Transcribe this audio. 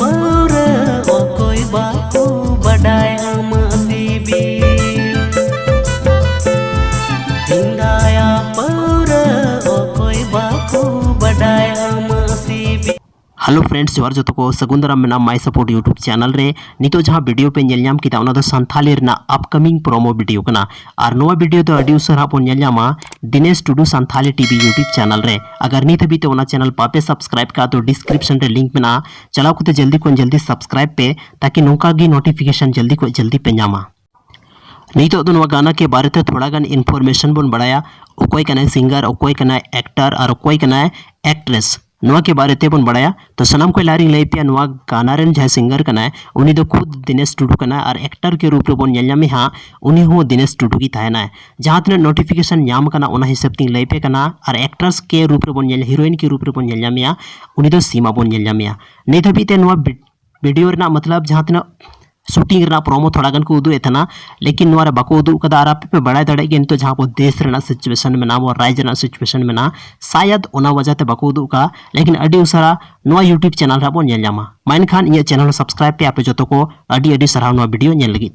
pawra okoi baku badaya masibi Hindaya pawra okoi baku badaya masibi hello friends जोहार जतो को सगुंदरम मेना my support YouTube channel रे नितो जहां वीडियो पे नेलनाम किता ओना दो संथाली रना अपकमिंग प्रोमो वीडियो कना और नोवा वीडियो तो अडी उसरा पो नेलनामा Dinesh Tudu Santali TV YouTube channel रे अगर नी तभी तो ओना चैनल पापे सब्सक्राइब का तो डिस्क्रिप्शन रे लिंक मेना चलाओ को जल्दी सब्सक्राइब पे ताकि नोका गी नोटिफिकेशन जल्दी पे नामा नितो तो नोवा गाना के बारे में थोड़ा गान इन्फॉर्मेशन बन बढ़ाया ओकोई कना सिंगर ओकोई कना एक्टर और ओकोई कना एक्ट्रेस नोवा के बारे में बन बढ़ाया तो सनम को लारी लई पे नोवा गाना रेन जहाँ सिंगर कना उनी दो खुद दिनेश टुडू कना और एक्टर के रूप में बन नेलनामी हाँ उनी हो दिनेश टुडू की ताहना है जहाँ तने नोटिफिकेशन नाम कना ओना हिसाब तीन लई पे कना और एक्ट्रेस के रूप में बन नेल हीरोइन के रूप में बन नेलनामी उनी दो सीमा बन नेलनामी नहीं तभी ते नोवा वीडियो रना मतलब जहाँ तने शूटिंग रना प्रोमो थोड़ा गन को उदू था लेकिन नोरा बाको उदू कदा और आपे पे बड़ाई दड़े के तो जहाँ को देश रना सिचुएशन में ना और राज्य रना सिचुएशन में ना शायद ओना वजह ते बाको उदू का लेकिन अडी उसरा नोवा यूट्यूब चैनल रा बन नेल जामा माइन खान ये चैनल सब्सक्राइब पे आपे जतो को अडी सराव नोवा वीडियो नेल लगी।